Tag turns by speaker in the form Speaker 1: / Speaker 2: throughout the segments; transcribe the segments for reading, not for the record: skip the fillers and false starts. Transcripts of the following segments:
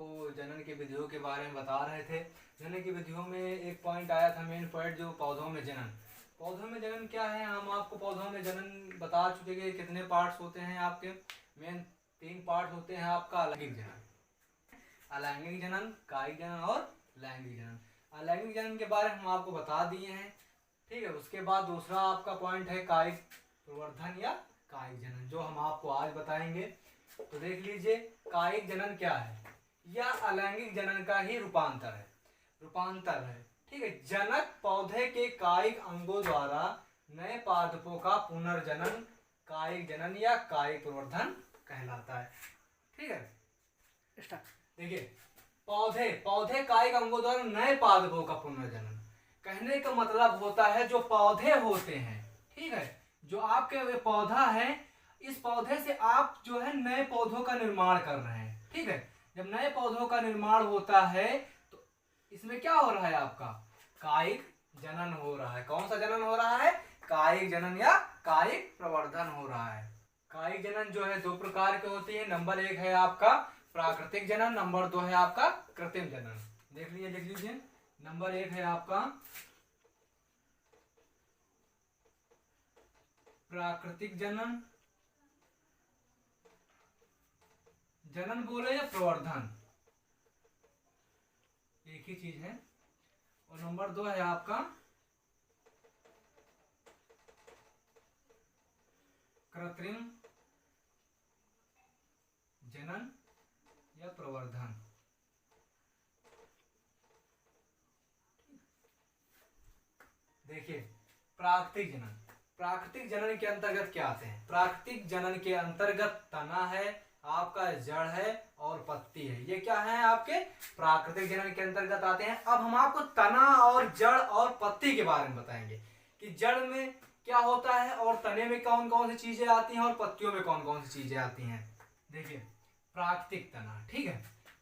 Speaker 1: आपको जनन की विधियों के बारे में बता रहे थे। जनन की विधियों में एक पॉइंट आया था, मेन पॉइंट, जो पौधों में जनन। पौधों में जनन क्या है, हम आपको पौधों में जनन बता चुके कि कितने पार्ट्स होते हैं आपके। मेन 3 पार्ट होते हैं आपका अलैंगिक जनन, अलैंगिक जनन, कायिक जनन और लैंगिक जनन। अलैंगिक जनन के बारे में हम आपको बता दिए हैं, ठीक है। उसके बाद दूसरा आपका पॉइंट है कायिक प्रवर्धन या कायिक जनन, जो हम आपको आज बताएंगे। तो देख लीजिए, कायिक जनन क्या है, यह अलैंगिक जनन का ही रूपांतर है, ठीक है। जनक पौधे के कायिक अंगों द्वारा नए पादपों का पुनर्जनन कायिक जनन या कायिक प्रवर्धन कहलाता है, ठीक है। देखिए, पौधे कायिक अंगों द्वारा नए पादपों का पुनर्जनन, कहने का मतलब होता है जो पौधे होते हैं, ठीक है, जो आपके पौधा है, इस पौधे से आप जो है नए पौधों का निर्माण कर रहे हैं, ठीक है। जब नए पौधों का निर्माण होता है तो इसमें क्या हो रहा है, आपका कायिक जनन हो रहा है। कौन सा जनन हो रहा है, कायिक जनन या कायिक प्रवर्धन हो रहा है। कायिक जनन जो है 2 प्रकार के होती है। नंबर 1 है आपका प्राकृतिक जनन, नंबर 2 है आपका कृत्रिम जनन। देख लीजिए, नंबर 1 है आपका प्राकृतिक जनन, जनन बोले या प्रवर्धन, एक ही चीज है। और नंबर 2 है आपका कृत्रिम जनन या प्रवर्धन। देखिए, प्राकृतिक जनन के अंतर्गत क्या आते हैं। प्राकृतिक जनन के अंतर्गत तना है, आपका जड़ है और पत्ती है। ये क्या है, आपके प्राकृतिक जनन के अंतर्गत आते हैं। अब हम आपको तना और जड़ और पत्ती के बारे में बताएंगे कि जड़ में क्या होता है और तने में कौन कौन सी चीजें आती हैं और पत्तियों में कौन कौन सी चीजें आती हैं। देखिए, प्राकृतिक तना, ठीक है,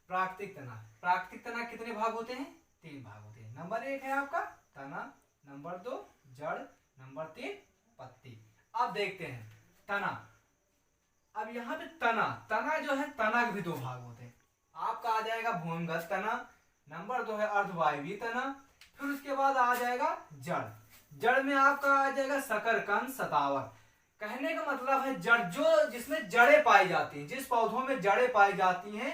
Speaker 1: प्राकृतिक तना कितने भाग होते हैं, 3 भाग होते हैं। नंबर 1 है आपका तना, नंबर 2 जड़, नंबर 3 पत्ती। अब देखते हैं तना। अब यहाँ पे तना जो है, तना के भी 2 भाग होते हैं। आपका आ जाएगा भूमिगत तना, नंबर 2 है अर्धवायवीय तना, फिर उसके बाद आ जाएगा जड़ में आपका आ जाएगा शकरकंद, शतावर। कहने का मतलब है जड़, जो जिसमें जड़ें पाई जाती हैं, जिस पौधों में जड़ें पाई जाती हैं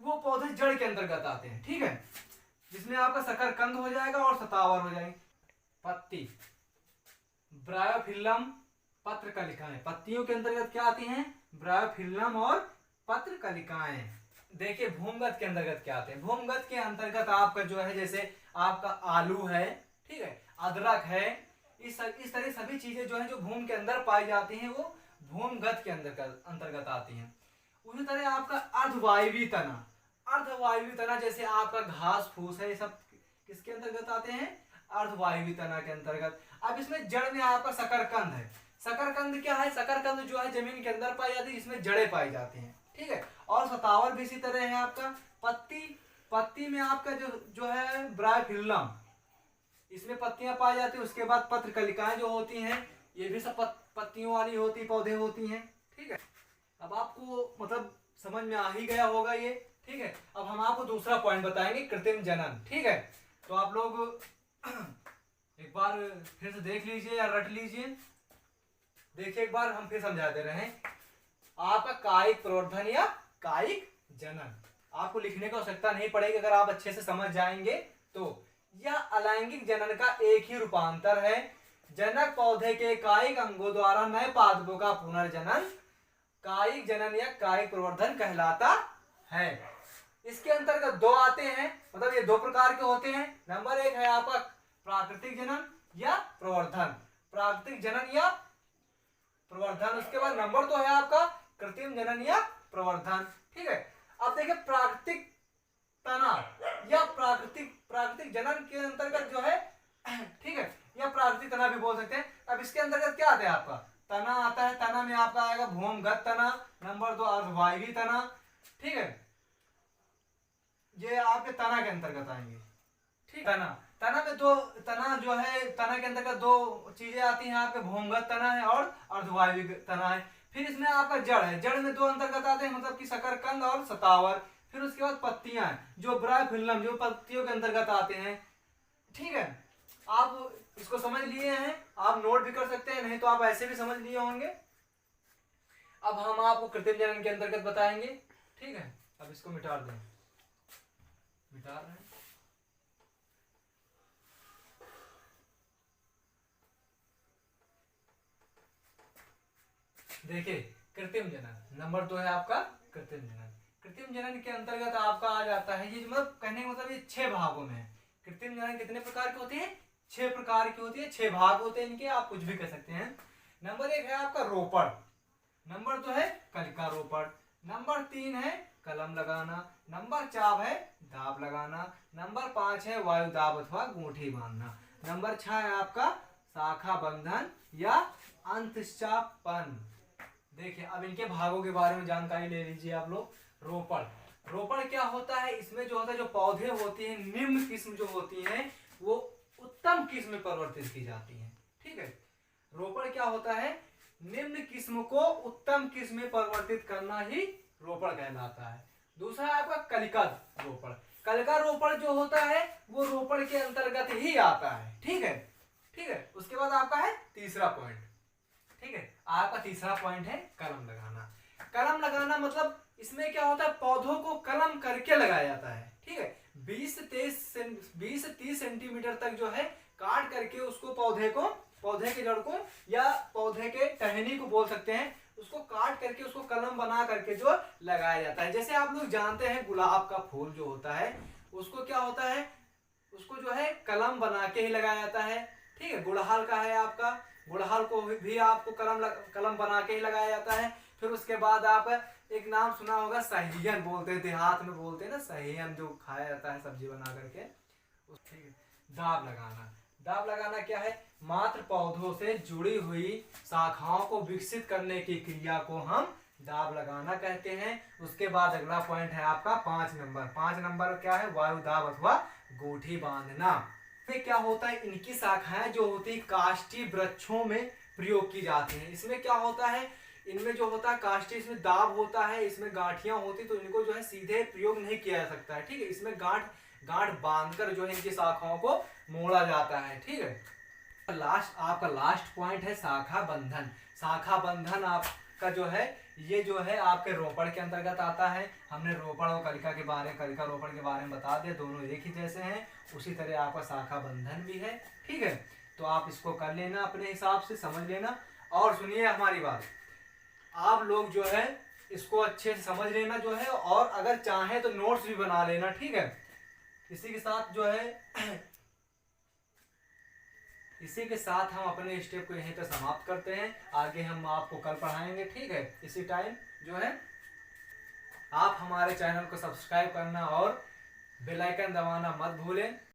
Speaker 1: वो पौधे जड़ के अंतर्गत आते हैं, ठीक है, जिसमें आपका शकरकंद हो जाएगा और शतावर हो जाएगी। पत्ती, ब्रायोफिल्लम, पत्र कलिकाएं, पत्तियों के अंतर्गत क्या आती हैं, ब्रायोफिल्लम और पत्र कलिकाएं। देखिए, भूमिगत के अंतर्गत क्या आते हैं। भूमिगत के अंतर्गत आपका जो है, जैसे आपका आलू है, ठीक है, अदरक है, इस तरह सभी चीजें जो है जो भूमि के अंदर पाई जाती हैं वो भूमिगत के अंतर्गत आती हैं। उसी तरह आपका अर्धवायवीय तना, जैसे आपका घास फूस है, ये सब किसके अंतर्गत आते हैं, अर्धवायवीय तना के अंतर्गत। अब इसमें जड़ में आपका शकरकंद है। शकरकंद क्या है, शकरकंद जो है जमीन के अंदर पाई जाती है, इसमें जड़ें पाई जाती हैं, ठीक है। और शतावर भी इसी तरह है आपका। पत्ती में आपका जो है ब्रायोफिल्लम, इसमें पत्तियां पाई जाती है। उसके बाद पत्र कलिकाएं जो होती हैं, ये भी सब पत्तियों वाली पौधे होती हैं, ठीक है। अब आपको मतलब समझ में आ ही गया होगा ये, ठीक है। अब हम आपको दूसरा पॉइंट बताएंगे, कृत्रिम जनन, ठीक है। तो आप लोग एक बार फिर से देख लीजिए या रट लीजिए। देखिए, एक बार हम फिर समझा दे रहे हैं। आपका कायिक प्रवर्धन या कायिक जनन, आपको लिखने की आवश्यकता नहीं पड़ेगी अगर आप अच्छे से समझ जाएंगे तो। यह अलैंगिक जनन का एक ही रूपांतर है। जनक पौधे के कायिक अंगों द्वारा नए पादपों का पुनर्जनन कायिक जनन या कायिक प्रवर्धन कहलाता है। इसके अंतर्गत 2 आते हैं, मतलब ये 2 प्रकार के होते हैं। नंबर 1 है आपका प्राकृतिक जनन या प्रवर्धन, प्राकृतिक जनन या प्रवर्धन। उसके बाद नंबर 2 है आपका कृत्रिम जनन या प्रवर्धन, ठीक है। अब देखिए, प्राकृतिक तना या प्राकृतिक जनन के अंतर्गत जो है, ठीक है, या प्राकृतिक तना भी बोल सकते हैं। अब इसके अंतर्गत क्या आता है, आपका तना आता है। तना में आपका आएगा भूमिगत तना, नंबर 2 अर्धवायवीय तना, ठीक है, ये आपके तना के अंतर्गत आएंगे, ठीक। तना में 2 तना जो है, तना के अंतर्गत 2 चीजें आती हैं आपके, भूमिगत तना है और अर्धवायवीय तना है। फिर इसमें आपका जड़ है, जड़ में 2 अंतर्गत आते हैं, मतलब कि शकरकंद और शतावर। फिर उसके बाद पत्तियां जो ब्रायोफिल्लम जो पत्तियों के अंतर्गत आते हैं। ठीक है, आप इसको समझ लिए हैं, आप नोट भी कर सकते हैं, नहीं तो आप ऐसे भी समझ लिए होंगे। अब हम आपको कृत्रिम जनन के अंतर्गत बताएंगे। ठीक है, अब इसको मिटा दें, मिटा रहे हैं। देखिए कृत्रिम जनन नंबर 2 है आपका कृत्रिम जनन। कृत्रिम जनन के अंतर्गत आपका आ जाता है, ये मतलब कहने का मतलब ये 6 भागों में है। कृत्रिम जनन कितने प्रकार के होते हैं? 6 प्रकार की होती है, 6 भाग होते हैं इनके, आप कुछ भी कह सकते हैं। नंबर 1 है आपका रोपण, नंबर 2 है कलिका रोपण, नंबर 3 है कलम लगाना, नंबर 4 है दाब लगाना, नंबर 5 है वायु दाब अथवा गूंठी बांधना, नंबर 6 है आपका शाखा बंधन या अंतःचापन। देखिए अब इनके भागों के बारे में जानकारी ले लीजिए आप लोग। रोपण, रोपण क्या होता है? इसमें जो होता है, जो पौधे होते हैं निम्न किस्म जो होती हैं वो उत्तम किस्म में परिवर्तित की जाती हैं। ठीक है, रोपण क्या होता है? निम्न किस्म को उत्तम किस्म में परिवर्तित करना ही रोपण कहलाता है। दूसरा है आपका कलिका रोपण। कलिका रोपण जो होता है वो रोपण के अंतर्गत ही आता है। ठीक है, ठीक है। उसके बाद आपका है तीसरा पॉइंट। ठीक है, आपका तीसरा पॉइंट है कलम लगाना। कलम लगाना मतलब इसमें क्या होता है? पौधों को कलम करके लगाया जाता है। ठीक है, 20 से 30 सेंटीमीटर तक जो है काट करके उसको पौधे के जड़ को या पौधे के टहनी को बोल सकते हैं, उसको काट करके उसको कलम बना करके जो लगाया जाता है। जैसे आप लोग जानते हैं गुलाब का फूल जो होता है उसको क्या होता है, उसको जो है कलम बना के ही लगाया जाता है। ठीक है, गुड़हल का है आपका, गुड़हल को भी आपको कलम बना के ही लगाया जाता है। फिर उसके बाद आप एक नाम सुना होगा सहियन बोलते हैं, देहात में बोलते हैं ना सहियन, जो खाया जाता है सब्जी बना करके। ठीक है, दाब लगाना। दाब लगाना क्या है? मात्र पौधों से जुड़ी हुई शाखाओं को विकसित करने की क्रिया को हम दाब लगाना कहते हैं। उसके बाद अगला पॉइंट है आपका 5 नंबर। 5 नंबर क्या है? वायु दाब अथवा गूंठी बांधना। इसमें क्या होता है? इनकी शाखाएं जो होती है काष्ठी वृक्षों में प्रयोग की जाती हैं। इसमें क्या होता है? इनमें जो होता है काष्ठी, इसमें दाब होता है, इसमें गांठियां होती, तो इनको जो है सीधे प्रयोग नहीं किया जा सकता है। ठीक है, इसमें गांठ बांधकर जो है इनकी शाखाओं को मोड़ा जाता है। ठीक है, आपका लास्ट पॉइंट है शाखा बंधन। शाखा बंधन आपका जो है ये जो है आपके रोपण के अंतर्गत आता है। हमने रोपण और कलिका रोपण के बारे में बता दिया, दोनों एक ही जैसे हैं। उसी तरह आपका शाखा बंधन भी है। ठीक है, तो आप इसको कर लेना, अपने हिसाब से समझ लेना। और सुनिए हमारी बात, आप लोग जो है इसको अच्छे से समझ लेना जो है, और अगर चाहे तो नोट्स भी बना लेना। ठीक है, इसी के साथ जो है इसी के साथ हम अपने स्टेप को यहीं पर समाप्त करते हैं। आगे हम आपको कल पढ़ाएंगे। ठीक है, इसी टाइम जो है आप हमारे चैनल को सब्सक्राइब करना और बेल आइकन दबाना मत भूलें।